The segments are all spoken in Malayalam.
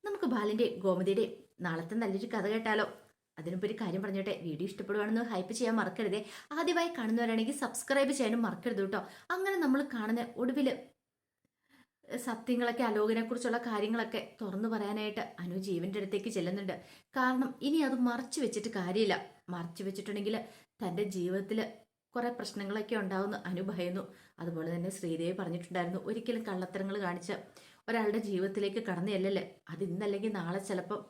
നമുക്ക് ബാലിന്റെ ഗോമതിയുടെ നാളത്തെ നല്ലൊരു കഥ കേട്ടാലോ? അതിനുമ്പ് ഒരു കാര്യം പറഞ്ഞോട്ടെ, വീഡിയോ ഇഷ്ടപ്പെടുവാണെന്ന് ഹൈപ്പ് ചെയ്യാൻ മറക്കരുതേ. ആദ്യമായി കാണുന്നവരാണെങ്കിൽ സബ്സ്ക്രൈബ് ചെയ്യാനും മറക്കരുത് കേട്ടോ. അങ്ങനെ നമ്മൾ കാണുന്ന ഒടുവിൽ സത്യങ്ങളൊക്കെ അലോകിനെ കുറിച്ചുള്ള കാര്യങ്ങളൊക്കെ തുറന്നു പറയാനായിട്ട് അനു ജീവന്റെ അടുത്തേക്ക് ചെല്ലുന്നുണ്ട്. കാരണം ഇനി അത് മറച്ചു വെച്ചിട്ട് കാര്യമില്ല. മറച്ചു വെച്ചിട്ടുണ്ടെങ്കിൽ തന്റെ ജീവിതത്തിൽ കുറെ പ്രശ്നങ്ങളൊക്കെ ഉണ്ടാവുമെന്ന് അനു ഭയന്നു. അതുപോലെ തന്നെ ശ്രീദേവി പറഞ്ഞിട്ടുണ്ടായിരുന്നു, ഒരിക്കലും കള്ളത്തരങ്ങൾ കാണിച്ച് ഒരാളുടെ ജീവിതത്തിലേക്ക് കടന്നു ചെല്ലല്ലേ, അത് ഇന്നല്ലെങ്കിൽ നാളെ ചിലപ്പം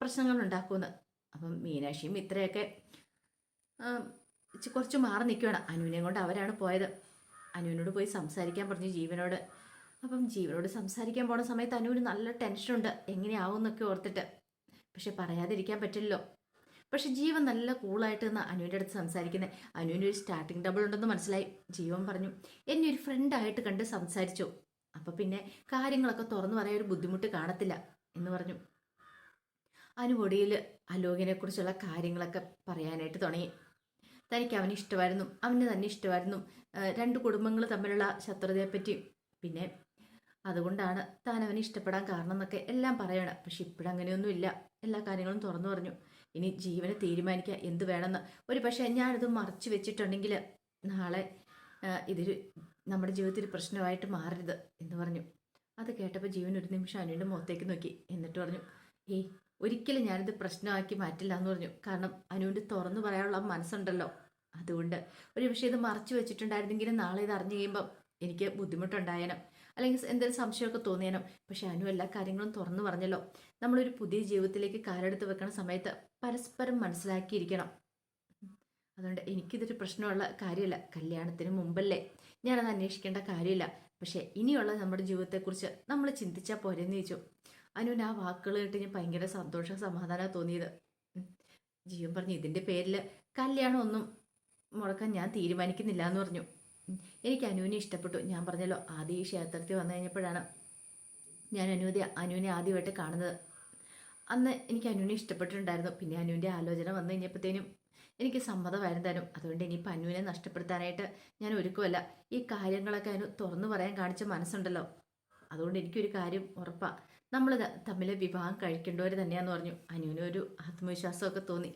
പ്രശ്നങ്ങൾ ഉണ്ടാക്കുമെന്ന്. അപ്പം മീനാക്ഷിയും ഇത്രയൊക്കെ കുറച്ച് മാറി നിൽക്കുകയാണ്. അനുവിനെയും കൊണ്ട് അവരാണ് പോയത്. അനുവിനോട് പോയി സംസാരിക്കാൻ പറഞ്ഞു ജീവനോട്. അപ്പം ജീവനോട് സംസാരിക്കാൻ പോണ സമയത്ത് അനുവിന് നല്ല ടെൻഷനുണ്ട്, എങ്ങനെയാവും എന്നൊക്കെ ഓർത്തിട്ട്. പക്ഷെ പറയാതിരിക്കാൻ പറ്റില്ലല്ലോ. പക്ഷെ ജീവൻ നല്ല കൂളായിട്ട് നിന്ന് അനുവിൻ്റെ അടുത്ത് സംസാരിക്കുന്നത്. അനുവിന് ഒരു സ്റ്റാർട്ടിങ് ഡബിൾ ഉണ്ടെന്ന് മനസ്സിലായി. ജീവൻ പറഞ്ഞു, എന്നെ ഒരു ഫ്രണ്ടായിട്ട് കണ്ട് സംസാരിച്ചു, അപ്പൊ പിന്നെ കാര്യങ്ങളൊക്കെ തുറന്നു പറയാൻ ഒരു ബുദ്ധിമുട്ട് കാണത്തില്ല എന്ന് പറഞ്ഞു. അനുവൊടിയിൽ അലോകിനെ കുറിച്ചുള്ള കാര്യങ്ങളൊക്കെ പറയാനായിട്ട് തുടങ്ങി. തനിക്ക് അവന് ഇഷ്ടമായിരുന്നു, അവന് തന്നെ ഇഷ്ടമായിരുന്നു, രണ്ട് കുടുംബങ്ങൾ തമ്മിലുള്ള ശത്രുതയെപ്പറ്റി, പിന്നെ അതുകൊണ്ടാണ് താൻ അവനെ ഇഷ്ടപ്പെടാൻ കാരണം എന്നൊക്കെ എല്ലാം പറയണം. പക്ഷെ ഇപ്പോഴങ്ങനെയൊന്നും ഇല്ല, എല്ലാ കാര്യങ്ങളും തുറന്നു പറഞ്ഞു. ഇനി ജീവനെ തീരുമാനിക്കുക എന്ത് വേണമെന്ന്. ഒരു പക്ഷേ ഞാനിത് മറച്ചു വെച്ചിട്ടുണ്ടെങ്കിൽ നാളെ ഇതൊരു നമ്മുടെ ജീവിതത്തിൽ പ്രശ്നമായിട്ട് മാറരുത് എന്ന് പറഞ്ഞു. അത് കേട്ടപ്പോൾ ജീവൻ ഒരു നിമിഷം അനുവിൻ്റെ മുഖത്തേക്ക് നോക്കി, എന്നിട്ട് പറഞ്ഞു, ഏയ് ഒരിക്കലും ഞാനിത് പ്രശ്നമാക്കി മാറ്റില്ല എന്ന് പറഞ്ഞു. കാരണം അനുവിൻ്റെ തുറന്നു പറയാനുള്ള മനസ്സുണ്ടല്ലോ, അതുകൊണ്ട് ഒരു പക്ഷേ ഇത് മറച്ചു വെച്ചിട്ടുണ്ടായിരുന്നെങ്കിലും നാളെ ഇത് അറിഞ്ഞു കഴിയുമ്പം എനിക്ക് ബുദ്ധിമുട്ടുണ്ടായനം, അല്ലെങ്കിൽ എന്തെങ്കിലും സംശയമൊക്കെ തോന്നിയാനും. പക്ഷെ അനു എല്ലാ കാര്യങ്ങളും തുറന്നു പറഞ്ഞല്ലോ. നമ്മളൊരു പുതിയ ജീവിതത്തിലേക്ക് കാലെടുത്ത് വെക്കണ സമയത്ത് പരസ്പരം മനസ്സിലാക്കിയിരിക്കണം. അതുകൊണ്ട് എനിക്കിതൊരു പ്രശ്നമുള്ള കാര്യമല്ല. കല്യാണത്തിന് മുമ്പല്ലേ, ഞാനത് അന്വേഷിക്കേണ്ട കാര്യമില്ല. പക്ഷെ ഇനിയുള്ള നമ്മുടെ ജീവിതത്തെക്കുറിച്ച് നമ്മൾ ചിന്തിച്ചാൽ പോരെന്ന് ചോദിച്ചു. അനുവിന് ആ വാക്കുകൾ കേട്ട് ഞാൻ ഭയങ്കര സന്തോഷം സമാധാനം തോന്നിയത്. ജീവൻ പറഞ്ഞു, ഇതിൻ്റെ പേരിൽ കല്യാണം ഒന്നും മുടക്കാൻ ഞാൻ തീരുമാനിക്കുന്നില്ല എന്ന് പറഞ്ഞു. എനിക്ക് അനുവിനെ ഇഷ്ടപ്പെട്ടു. ഞാൻ പറഞ്ഞല്ലോ, ആദ്യം ഈ ക്ഷേത്രത്തിൽ വന്നു കഴിഞ്ഞപ്പോഴാണ് ഞാൻ അനുവിനെ ആദ്യമായിട്ട് കാണുന്നത്. അന്ന് എനിക്ക് അനുവിനെ ഇഷ്ടപ്പെട്ടിട്ടുണ്ടായിരുന്നു. പിന്നെ അനുവിൻ്റെ ആലോചന വന്നു കഴിഞ്ഞപ്പോഴത്തേനും എനിക്ക് സമ്മതമായിരുന്നു തരും. അതുകൊണ്ട് ഇനിയിപ്പോൾ അനുവിനെ നഷ്ടപ്പെടുത്താനായിട്ട് ഞാൻ ഒരുക്കുമല്ല. ഈ കാര്യങ്ങളൊക്കെ അനു തുറന്നു പറയാൻ കാണിച്ച മനസ്സുണ്ടല്ലോ, അതുകൊണ്ട് എനിക്കൊരു കാര്യം ഉറപ്പാ, നമ്മൾ തമ്മിൽ വിവാഹം കഴിക്കേണ്ടവർ തന്നെയാന്ന് പറഞ്ഞു. അനുവിനൊരു ആത്മവിശ്വാസമൊക്കെ തോന്നി.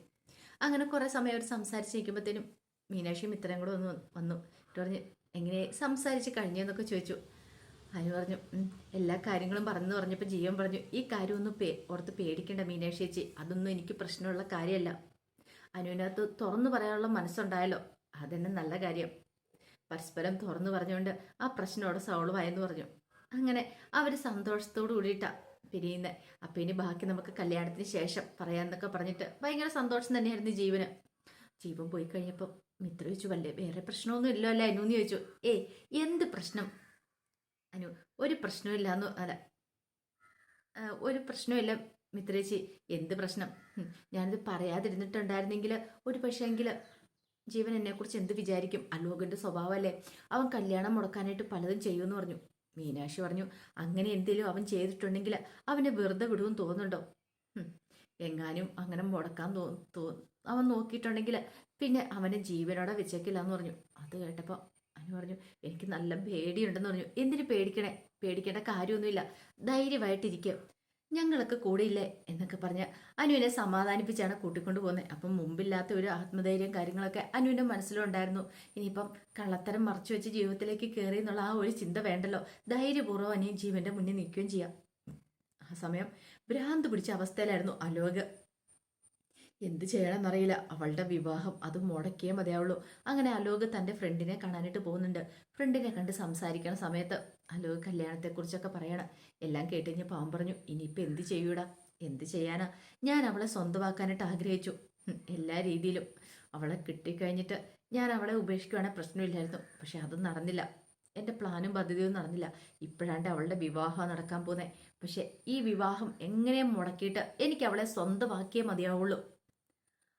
അങ്ങനെ കുറേ സമയം അവർ സംസാരിച്ച് നിൽക്കുമ്പോഴത്തേനും മീനാക്ഷിയും ഇത്രയും കൂടെ വന്നു പറഞ്ഞ്, എങ്ങനെ സംസാരിച്ച് കഴിഞ്ഞെന്നൊക്കെ ചോദിച്ചു. അനു പറഞ്ഞു, എല്ലാ കാര്യങ്ങളും പറഞ്ഞു പറഞ്ഞപ്പോൾ ജീവൻ പറഞ്ഞു, ഈ കാര്യമൊന്നും ഓർത്ത് പേടിക്കേണ്ട മീനാക്ഷി ചേച്ചി, അതൊന്നും എനിക്ക് പ്രശ്നമുള്ള കാര്യമല്ല. അനുവിനകത്ത് തുറന്നു പറയാനുള്ള മനസ്സുണ്ടായല്ലോ, അതെന്നെ നല്ല കാര്യം. പരസ്പരം തുറന്നു പറഞ്ഞുകൊണ്ട് ആ പ്രശ്നം അവിടെ സോൾവ് ആയെന്ന് പറഞ്ഞു. അങ്ങനെ അവർ സന്തോഷത്തോടു കൂടിയിട്ടാണ് പിരിയുന്നത്. അപ്പം ഇനി ബാക്കി നമുക്ക് കല്യാണത്തിന് ശേഷം പറയാമെന്നൊക്കെ പറഞ്ഞിട്ട് ഭയങ്കര സന്തോഷം തന്നെയായിരുന്നു ജീവന്. ജീവൻ പോയി കഴിഞ്ഞപ്പോൾ മിത്ര ചോദിച്ചു, വല്ലേ വേറെ പ്രശ്നമൊന്നും ഇല്ലോ അല്ലേ അനു എന്ന് ചോദിച്ചു. എന്ത് പ്രശ്നം അനു? ഒരു പ്രശ്നമില്ല എന്ന് അല്ല, ഒരു പ്രശ്നമില്ല മിത്രേച്ചി. എന്ത് പ്രശ്നം? ഞാനിത് പറയാതിരുന്നിട്ടുണ്ടായിരുന്നെങ്കിൽ ഒരു പക്ഷേങ്കിൽ ജീവൻ എന്നെക്കുറിച്ച് എന്ത് വിചാരിക്കും? അലോകിൻ്റെ സ്വഭാവമല്ലേ, അവൻ കല്യാണം മുടക്കാനായിട്ട് പലതും ചെയ്യുമെന്ന് പറഞ്ഞു. മീനാക്ഷി പറഞ്ഞു, അങ്ങനെ എന്തെങ്കിലും അവൻ ചെയ്തിട്ടുണ്ടെങ്കിൽ അവനെ വെറുതെ വിടുമെന്ന് തോന്നുന്നുണ്ടോ? എങ്ങാനും അങ്ങനെ മുടക്കാൻ അവൻ നോക്കിയിട്ടുണ്ടെങ്കിൽ പിന്നെ അവനെ ജീവനോടെ വെച്ചേക്കില്ല എന്ന് പറഞ്ഞു. അത് കേട്ടപ്പോൾ അനു പറഞ്ഞു, എനിക്ക് നല്ല പേടിയുണ്ടെന്ന് പറഞ്ഞു. എന്തിനു പേടിക്കണേ? പേടിക്കേണ്ട കാര്യമൊന്നുമില്ല, ധൈര്യമായിട്ടിരിക്കുക, ഞങ്ങളൊക്കെ കൂടെയില്ലേ എന്നൊക്കെ പറഞ്ഞ് അനുവിനെ സമാധാനിപ്പിച്ചാണ് കൂട്ടിക്കൊണ്ടു പോകുന്നത്. അപ്പം മുമ്പില്ലാത്ത ഒരു ആത്മധൈര്യം കാര്യങ്ങളൊക്കെ അനുവിൻ്റെ മനസ്സിലുണ്ടായിരുന്നു. ഇനിയിപ്പം കള്ളത്തരം മറച്ചു വെച്ച് ജീവിതത്തിലേക്ക് കയറി എന്നുള്ള ആ ഒരു ചിന്ത വേണ്ടല്ലോ, ധൈര്യപൂർവ്വം അനിയൻ ജീവന്റെ മുന്നിൽ നിൽക്കുകയും ചെയ്യാം. ആ സമയം ഭ്രാന്ത് പിടിച്ച അവസ്ഥയിലായിരുന്നു അലോക്. എന്ത് ചെയ്യണമെന്നറിയില്ല, അവളുടെ വിവാഹം അത് മുടക്കിയേ മതിയാവുള്ളൂ. അങ്ങനെ അലോക് തൻ്റെ ഫ്രണ്ടിനെ കാണാനായിട്ട് പോകുന്നുണ്ട്. ഫ്രണ്ടിനെ കണ്ട് സംസാരിക്കണ സമയത്ത് അലോക് കല്യാണത്തെക്കുറിച്ചൊക്കെ പറയണം. എല്ലാം കേട്ടുകഴിഞ്ഞ് പാവം പറഞ്ഞു, ഇനിയിപ്പോൾ എന്ത് ചെയ്യൂടാ, എന്ത് ചെയ്യാനാ, ഞാൻ അവളെ സ്വന്തമാക്കാനായിട്ട് ആഗ്രഹിച്ചു എല്ലാ രീതിയിലും. അവളെ കിട്ടിക്കഴിഞ്ഞിട്ട് ഞാൻ അവളെ ഉപേക്ഷിക്കുവാണെങ്കിൽ പ്രശ്നമില്ലായിരുന്നു. പക്ഷെ അതും നടന്നില്ല, എൻ്റെ പ്ലാനും പദ്ധതിയും നടന്നില്ല. ഇപ്പോഴാണ്ട് അവളുടെ വിവാഹം നടക്കാൻ പോകുന്നത്. പക്ഷെ ഈ വിവാഹം എങ്ങനെയും മുടക്കിയിട്ട് എനിക്ക് അവളെ സ്വന്തമാക്കിയേ മതിയാവുള്ളൂ.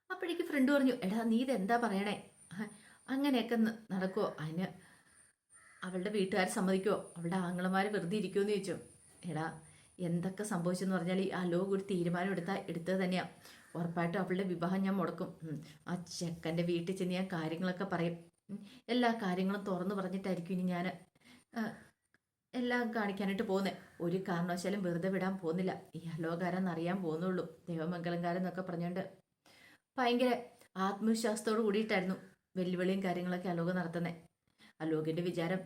അപ്പോഴേക്ക് ഫ്രണ്ട് പറഞ്ഞു, എടാ നീ ഇതെന്താ പറയണേ, അങ്ങനെയൊക്കെ നടക്കുമോ? അതിന് അവളുടെ വീട്ടുകാർ സമ്മതിക്കുമോ? അവളുടെ ആങ്ങളമാർ വെറുതെ ഇരിക്കുമെന്ന് ചോദിച്ചു. എടാ എന്തൊക്കെ സംഭവിച്ചെന്ന് പറഞ്ഞാൽ ഈ അലോക് ഒരു തീരുമാനം എടുത്തത് തന്നെയാണ്. ഉറപ്പായിട്ടും അവളുടെ വിവാഹം ഞാൻ മുടക്കും. ആ ചെക്കൻ്റെ വീട്ടിൽ ചെന്ന് ഞാൻ കാര്യങ്ങളൊക്കെ പറയും. എല്ലാ കാര്യങ്ങളും തുറന്നു പറഞ്ഞിട്ടായിരിക്കും ഇനി ഞാൻ എല്ലാം കാണിക്കാനായിട്ട് പോകുന്നത്. ഒരു കാരണവശാലും വെറുതെ വിടാൻ പോകുന്നില്ല. ഈ അലോകാരെന്ന് അറിയാൻ പോകുന്നുള്ളൂ. ദൈവമംഗലംകാരൻ എന്നൊക്കെ പറഞ്ഞുകൊണ്ട് ഭയങ്കര ആത്മവിശ്വാസത്തോട് കൂടിയിട്ടായിരുന്നു വെല്ലുവിളിയും കാര്യങ്ങളൊക്കെ അലോക നടത്തുന്നത്. അലോകിന്റെ വിചാരം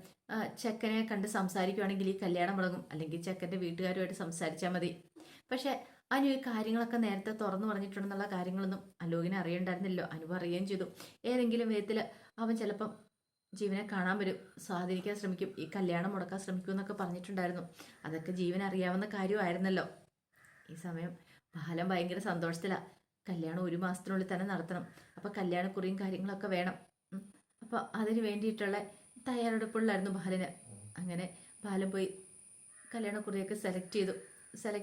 ചെക്കനെ കണ്ട് സംസാരിക്കുവാണെങ്കിൽ ഈ കല്യാണം മുടങ്ങും, അല്ലെങ്കിൽ ചെക്കൻ്റെ വീട്ടുകാരുമായിട്ട് സംസാരിച്ചാൽ മതി. പക്ഷെ അനു ഈ കാര്യങ്ങളൊക്കെ നേരത്തെ തുറന്നു പറഞ്ഞിട്ടുണ്ടെന്നുള്ള കാര്യങ്ങളൊന്നും അലോകിനെ അറിയണ്ടായിരുന്നില്ലോ. അനു അറിയുകയും ചെയ്തു. ഏതെങ്കിലും വിധത്തിൽ അവൻ ചിലപ്പം ജീവനെ കാണാൻ വരും, സ്വാധീനിക്കാൻ ശ്രമിക്കും, ഈ കല്യാണം മുടക്കാൻ ശ്രമിക്കും എന്നൊക്കെ പറഞ്ഞിട്ടുണ്ടായിരുന്നു. അതൊക്കെ ജീവൻ അറിയാവുന്ന കാര്യമായിരുന്നല്ലോ. ഈ സമയം ബാലൻ ഭയങ്കര സന്തോഷത്തിലാണ്. കല്യാണം 1 മാസത്തിനുള്ളിൽ തന്നെ നടത്തണം. അപ്പം കല്യാണക്കുറിയും കാര്യങ്ങളൊക്കെ വേണം. അപ്പം അതിന് വേണ്ടിയിട്ടുള്ള തയ്യാറെടുപ്പുള്ളായിരുന്നു ബാലന്. അങ്ങനെ ബാലൻ പോയി കല്യാണക്കുറിയൊക്കെ സെലക്ട്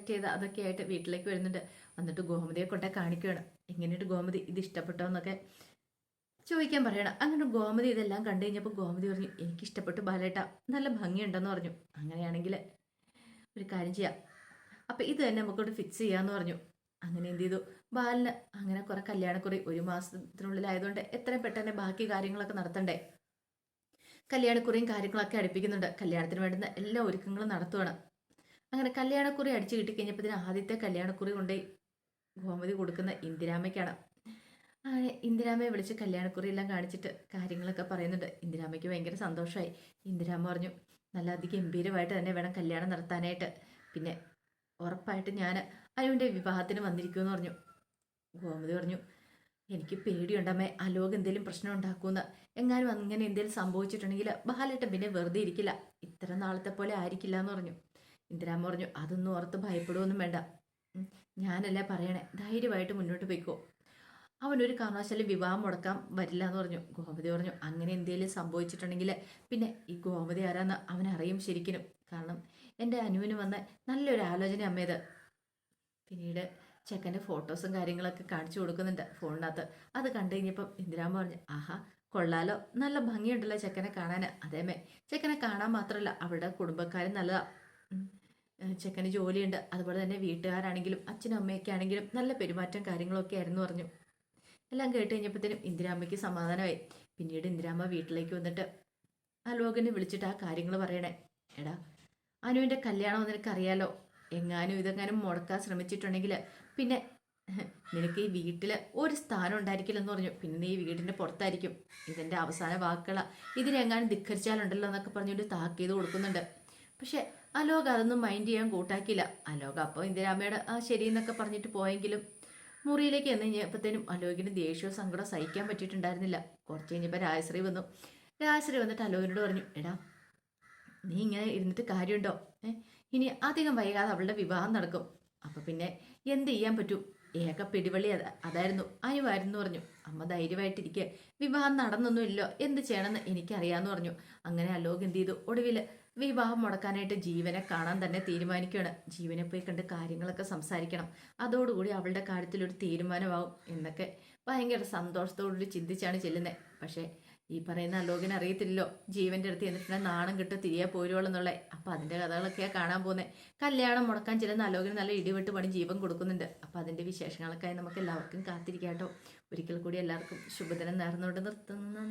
ചെയ്ത് അതൊക്കെ ആയിട്ട് വീട്ടിലേക്ക് വരുന്നുണ്ട്. വന്നിട്ട് ഗോമതിയെ കൊണ്ടേ കാണിക്കുകയാണ്. എങ്ങനെയുണ്ട് ഗോമതി, ഇത് ഇഷ്ടപ്പെട്ടോ എന്നൊക്കെ ചോദിക്കാൻ പറയണം. അങ്ങനെ ഗോമതി ഇതെല്ലാം കണ്ടു കഴിഞ്ഞപ്പോൾ ഗോമതി പറഞ്ഞു, എനിക്കിഷ്ടപ്പെട്ടു ബാലേട്ട, നല്ല ഭംഗിയുണ്ടെന്ന് പറഞ്ഞു. അങ്ങനെയാണെങ്കിൽ ഒരു കാര്യം ചെയ്യാം, അപ്പം ഇത് തന്നെ നമുക്കോട്ട് ഫിക്സ് ചെയ്യാമെന്ന് പറഞ്ഞു. അങ്ങനെ എന്ത് ചെയ്തു, ബാലിന് അങ്ങനെ കുറെ കല്യാണക്കുറി 1 മാസത്തിനുള്ളിലായതുകൊണ്ട് എത്രയും പെട്ടെന്ന് ബാക്കി കാര്യങ്ങളൊക്കെ നടത്തണ്ടേ. കല്യാണക്കുറിയും കാര്യങ്ങളൊക്കെ അടുപ്പിക്കുന്നുണ്ട്. കല്യാണത്തിന് വേണ്ടുന്ന എല്ലാ ഒരുക്കങ്ങളും നടത്തുവാണ്. അങ്ങനെ കല്യാണക്കുറി അടിച്ചു കിട്ടിക്കഴിഞ്ഞപ്പോൾ ആദ്യത്തെ കല്യാണക്കുറി കൊണ്ടേ ഗോമതി കൊടുക്കുന്ന ഇന്ദിരാമ്മയ്ക്കാണ്. അങ്ങനെ ഇന്ദിരാമ്മയെ വിളിച്ച് കല്യാണക്കുറി എല്ലാം കാണിച്ചിട്ട് കാര്യങ്ങളൊക്കെ പറയുന്നുണ്ട്. ഇന്ദിരാമ്മയ്ക്ക് ഭയങ്കര സന്തോഷമായി. ഇന്ദിരാമ്മ പറഞ്ഞു, നല്ല അതിഗംഭീരമായിട്ട് തന്നെ വേണം കല്യാണം നടത്താനായിട്ട്. പിന്നെ ഉറപ്പായിട്ട് ഞാൻ അനുവിൻ്റെ വിവാഹത്തിന് വന്നിരിക്കുമെന്ന് പറഞ്ഞു. ഗോമതി പറഞ്ഞു, എനിക്ക് പേടിയുണ്ടമ്മേ, അലോക് എന്തെങ്കിലും പ്രശ്നം ഉണ്ടാക്കുമെന്ന്. എങ്ങാനും അങ്ങനെ എന്തെങ്കിലും സംഭവിച്ചിട്ടുണ്ടെങ്കിൽ ബാലേട്ടൻ പിന്നെ വെറുതെ ഇരിക്കില്ല, ഇത്ര നാളത്തെ പോലെ ആയിരിക്കില്ല എന്ന് പറഞ്ഞു. ഇന്ദിരാമ്മ പറഞ്ഞു, അതൊന്നും ഓർത്ത് ഭയപ്പെടുകയൊന്നും വേണ്ട, ഞാനല്ലേ പറയണേ, ധൈര്യമായിട്ട് മുന്നോട്ട് പോയിക്കോ. അവനൊരു കാരണവശാലും വിവാഹം മുടക്കാൻ വരില്ല എന്ന് പറഞ്ഞു. ഗോമതി പറഞ്ഞു, അങ്ങനെ എന്തെങ്കിലും സംഭവിച്ചിട്ടുണ്ടെങ്കിൽ പിന്നെ ഈ ഗോമതി ആരാന്ന് അവനറിയും ശരിക്കും. കാരണം എൻ്റെ അനുവിന് വന്ന നല്ലൊരു ആലോചന അമ്മയത്. പിന്നീട് ചെക്കൻ്റെ ഫോട്ടോസും കാര്യങ്ങളൊക്കെ കാണിച്ചു കൊടുക്കുന്നുണ്ട് ഫോണിനകത്ത്. അത് കണ്ടു കഴിഞ്ഞപ്പം ഇന്ദിരാമ്മ പറഞ്ഞു, ആഹാ കൊള്ളാലോ, നല്ല ഭംഗിയുണ്ടല്ലോ ചെക്കനെ കാണാൻ. അതേമേ, ചെക്കനെ കാണാൻ മാത്രമല്ല അവളുടെ കുടുംബക്കാരും നല്ലതാ. ചെക്കന് ജോലിയുണ്ട്, അതുപോലെ തന്നെ വീട്ടുകാരാണെങ്കിലും അച്ഛനും അമ്മയൊക്കെ ആണെങ്കിലും നല്ല പെരുമാറ്റം കാര്യങ്ങളൊക്കെ ആയിരുന്നു പറഞ്ഞു. എല്ലാം കേട്ട് കഴിഞ്ഞപ്പോഴത്തേനും ഇന്ദിരാമ്മയ്ക്ക് സമാധാനമായി. പിന്നീട് ഇന്ദിരാമ്മ വീട്ടിലേക്ക് വന്നിട്ട് അലോകനെ വിളിച്ചിട്ട് ആ കാര്യങ്ങൾ പറയണേ. എടാ, അനുവിൻ്റെ കല്യാണം നിനക്കറിയാലോ, എങ്ങാനും ഇതെങ്ങാനും മുടക്കാൻ ശ്രമിച്ചിട്ടുണ്ടെങ്കിൽ പിന്നെ നിനക്ക് ഈ വീട്ടിൽ ഒരു സ്ഥാനം ഉണ്ടായിരിക്കില്ലെന്ന് പറഞ്ഞു. പിന്നെ നീ ഈ വീടിൻ്റെ പുറത്തായിരിക്കും, ഇതിൻ്റെ അവസാന വാക്കുകളാ, ഇതിനെങ്ങാനും ധിക്കരിച്ചാലുണ്ടല്ലോ എന്നൊക്കെ പറഞ്ഞുകൊണ്ട് താക്കീത് കൊടുക്കുന്നുണ്ട്. പക്ഷെ അലോക അതൊന്നും മൈൻഡ് ചെയ്യാൻ കൂട്ടാക്കില്ല. അലോക അപ്പോൾ ഇന്ദിരാമ്മയുടെ ആ ശരി എന്നൊക്കെ പറഞ്ഞിട്ട് പോയെങ്കിലും മുറിയിലേക്ക് വന്നു കഴിഞ്ഞപ്പോഴത്തേനും അലോകിന് ദേഷ്യവും സങ്കടം സഹിക്കാൻ പറ്റിയിട്ടുണ്ടായിരുന്നില്ല. കുറച്ച് കഴിഞ്ഞപ്പോൾ രാജശ്രീ വന്നു. രാജശ്രീ വന്നിട്ട് അലോകിനോട് പറഞ്ഞു, എടാ നീ ഇങ്ങനെ ഇരുന്നിട്ട് കാര്യമുണ്ടോ? ഇനി അധികം വൈകാതെ അവളുടെ വിവാഹം നടക്കും. അപ്പം പിന്നെ എന്ത് ചെയ്യാൻ പറ്റും? ഏക പിടിവള്ളി അതായിരുന്നു, അനുവായിരുന്നു പറഞ്ഞു. അമ്മ ധൈര്യമായിട്ടിരിക്കുക, വിവാഹം നടന്നൊന്നുമില്ലോ, എന്ത് ചെയ്യണമെന്ന് എനിക്കറിയാമെന്ന് പറഞ്ഞു. അങ്ങനെ അലോക് എന്ത് ചെയ്തു, ഒടുവിൽ വിവാഹം മുടക്കാനായിട്ട് ജീവനെ കാണാൻ തന്നെ തീരുമാനിക്കുകയാണ്. ജീവനെ പോയി കണ്ട് കാര്യങ്ങളൊക്കെ സംസാരിക്കണം, അതോടുകൂടി അവളുടെ കാര്യത്തിലൊരു തീരുമാനമാവും എന്നൊക്കെ ഭയങ്കര സന്തോഷത്തോടുകൂടി ചിന്തിച്ചാണ് ചെല്ലുന്നത്. പക്ഷേ ഈ പറയുന്ന അലോകിനെ അറിയത്തില്ലല്ലോ ജീവന്റെ അടുത്ത് എന്നിട്ട് നാണം കിട്ടും തിരികെ പോരുവോളെന്നുള്ളത്. അപ്പം അതിൻ്റെ കഥകളൊക്കെയാണ് കാണാൻ പോകുന്നത്. കല്യാണം മുടക്കാൻ ചെല്ലുന്ന അലോകിന് നല്ല ഇടിവെട്ട് പണി ജീവൻ കൊടുക്കുന്നുണ്ട്. അപ്പം അതിൻ്റെ വിശേഷങ്ങളൊക്കെയായി നമുക്ക് എല്ലാവർക്കും കാത്തിരിക്കാം കേട്ടോ. ഒരിക്കൽ കൂടി എല്ലാവർക്കും ശുഭദിനം നേർന്നുകൊണ്ട് നിർത്തുന്നു.